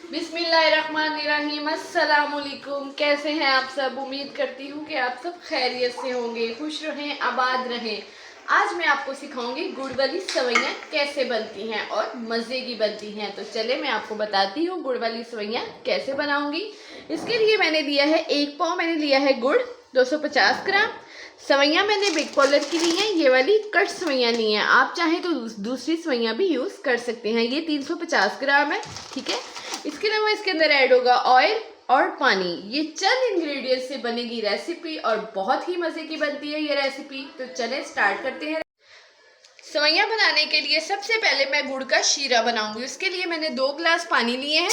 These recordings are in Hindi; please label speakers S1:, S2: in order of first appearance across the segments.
S1: बिस्मिल्लाहिर्रहमानिर्रहीम। अस्सलामुअलैकुम। कैसे हैं आप सब? उम्मीद करती हूँ कि आप सब खैरियत से होंगे, खुश रहें, आबाद रहें। आज मैं आपको सिखाऊंगी गुड़ वाली सेवइयाँ कैसे बनती हैं और मज़े की बनती हैं। तो चले मैं आपको बताती हूँ गुड़ वाली सेवइयाँ कैसे बनाऊंगी। इसके लिए मैंने लिया है 1 पाव, मैंने लिया है गुड़ 250 ग्राम। सेवइयाँ मैंने बिग पॉलर की ली हैं, ये वाली कट सेवइयाँ ली हैं। आप चाहें तो दूसरी सेवइयाँ भी यूज़ कर सकते हैं। ये 350 ग्राम है, ठीक है। इसके अलावा इसके अंदर ऐड होगा ऑयल और पानी। ये चंद इंग्रेडिएंट्स से बनेगी रेसिपी और बहुत ही मज़े की बनती है ये रेसिपी। तो चलें स्टार्ट करते हैं। सेवइयाँ बनाने के लिए सबसे पहले मैं गुड़ का शीरा बनाऊंगी। उसके लिए मैंने 2 गिलास पानी लिए हैं।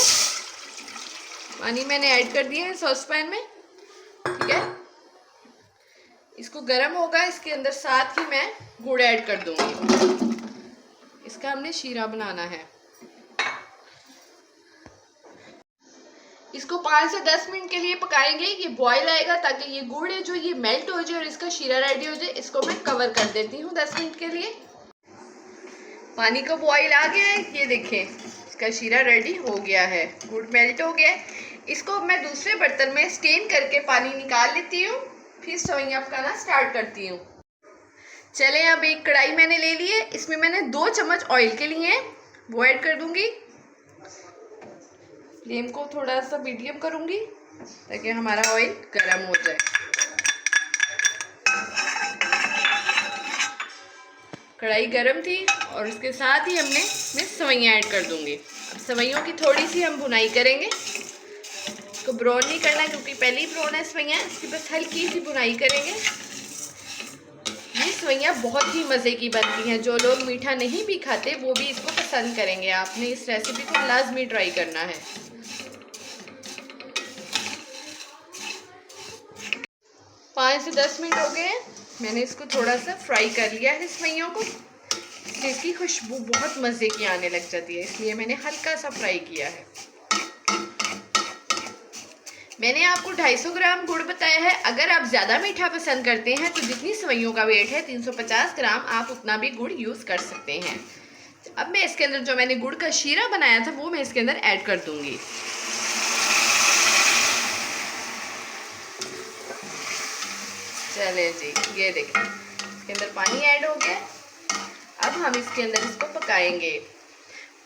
S1: पानी मैंने ऐड कर दिया है सॉसपैन में, ठीक है। इसको गर्म होगा, इसके अंदर साथ ही मैं गुड़ ऐड कर दूंगी। इसका हमने शीरा बनाना है। इसको 5 से 10 मिनट के लिए पकाएंगे। ये बॉईल आएगा ताकि ये गुड़ है जो ये मेल्ट हो जाए और इसका शीरा रेडी हो जाए। इसको मैं कवर कर देती हूँ 10 मिनट के लिए। पानी का बॉईल आ गया है, ये देखें इसका शीरा रेडी हो गया है, गुड़ मेल्ट हो गया है। इसको मैं दूसरे बर्तन में स्टेन करके पानी निकाल लेती हूँ, फिर सेवइयाँ पकाना स्टार्ट करती हूँ। चले अब एक कढ़ाई मैंने ले ली है, इसमें मैंने 2 चम्मच ऑयल के लिए हैं, वो ऐड कर दूंगी। फ्लेम को थोड़ा सा मीडियम करूंगी ताकि हमारा ऑयल गर्म हो जाए। कढ़ाई गर्म थी और इसके साथ ही मैं सेवइयाँ ऐड कर दूंगी। अब सेवइयों की थोड़ी सी हम भुनाई करेंगे। इसको ब्राउन नहीं करना क्योंकि पहले ही ब्राउन है सेवइयाँ, इसकी बस हल्की सी भुनाई करेंगे। ये सेवइयाँ बहुत ही मज़े की बनती हैं। जो लोग मीठा नहीं भी खाते वो भी इसको पसंद करेंगे। आपने इस रेसिपी को लाजमी ट्राई करना है। 5 से 10 मिनट हो गए हैं, मैंने इसको थोड़ा सा फ्राई कर लिया है सेवइयों को। इसकी खुशबू बहुत मज़े की आने लग जाती है, इसलिए मैंने हल्का सा फ्राई किया है। मैंने आपको 250 ग्राम गुड़ बताया है। अगर आप ज़्यादा मीठा पसंद करते हैं तो जितनी सेवइयों का वेट है 350 ग्राम, आप उतना भी गुड़ यूज़ कर सकते हैं। अब मैं इसके अंदर जो मैंने गुड़ का शीरा बनाया था वो मैं इसके अंदर ऐड कर दूंगी। चले जी, ये देखें इसके अंदर पानी ऐड हो गया। अब हम इसके अंदर इसको पकाएंगे।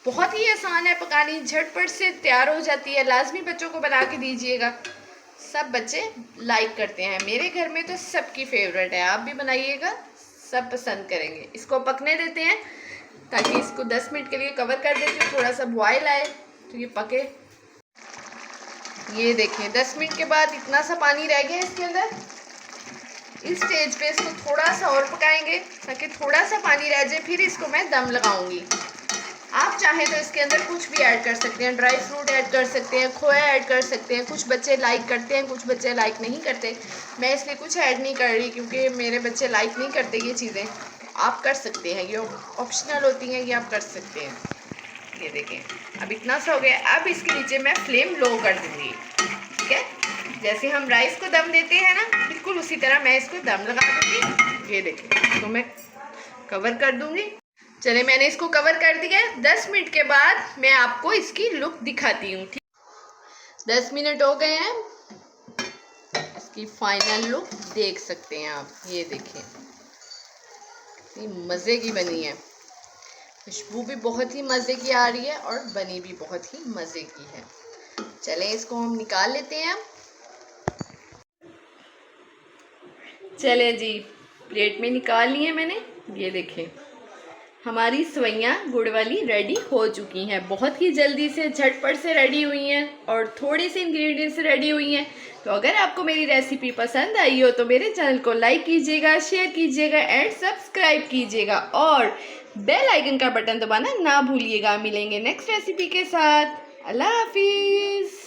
S1: बहुत ही आसान है पकानी, झटपट से तैयार हो जाती है। लाजमी बच्चों को बना के दीजिएगा, सब बच्चे लाइक करते हैं। मेरे घर में तो सबकी फेवरेट है, आप भी बनाइएगा, सब पसंद करेंगे। इसको पकने देते हैं ताकि इसको 10 मिनट के लिए कवर कर देती हूँ, थोड़ा सा बॉयल आए तो ये पके। ये देखें 10 मिनट के बाद इतना सा पानी रह गया इसके अंदर। इस स्टेज पे इसको थोड़ा सा और पकाएंगे ताकि थोड़ा सा पानी रह जाए, फिर इसको मैं दम लगाऊंगी। आप चाहें तो इसके अंदर कुछ भी ऐड कर सकते हैं, ड्राई फ्रूट ऐड कर सकते हैं, खोया ऐड कर सकते हैं। कुछ बच्चे लाइक करते हैं, कुछ बच्चे लाइक नहीं करते। मैं इसलिए कुछ ऐड नहीं कर रही क्योंकि मेरे बच्चे लाइक नहीं करते ये चीज़ें। आप कर सकते हैं, ये ऑप्शनल होती हैं, ये आप कर सकते हैं। ये देखें अब इतना सा हो गया। अब इसके नीचे मैं फ्लेम लो कर दूँगी, ठीक है। जैसे हम राइस को दम देते हैं ना, बिल्कुल उसी तरह मैं इसको दम लगा दूँगी। ये देखें तो मैं कवर कर दूँगी। चले मैंने इसको कवर कर दिया है। 10 मिनट के बाद मैं आपको इसकी लुक दिखाती हूँ, ठीक। 10 मिनट हो गए हैं, इसकी फाइनल लुक देख सकते हैं आप। ये देखें ये मज़े की बनी है, खुशबू भी बहुत ही मज़े की आ रही है और बनी भी बहुत ही मज़े की है। चलें इसको हम निकाल लेते हैं। चले जी, प्लेट में निकाल ली है मैंने। ये देखें हमारी सेवइयाँ गुड़ वाली रेडी हो चुकी हैं। बहुत ही जल्दी से झटपट से रेडी हुई हैं और थोड़े से इंग्रेडिएंट्स से रेडी हुई हैं। तो अगर आपको मेरी रेसिपी पसंद आई हो तो मेरे चैनल को लाइक कीजिएगा, शेयर कीजिएगा एंड सब्सक्राइब कीजिएगा और बेल आइकन का बटन दबाना ना भूलिएगा। मिलेंगे नेक्स्ट रेसिपी के साथ। अल्लाह हाफिज़।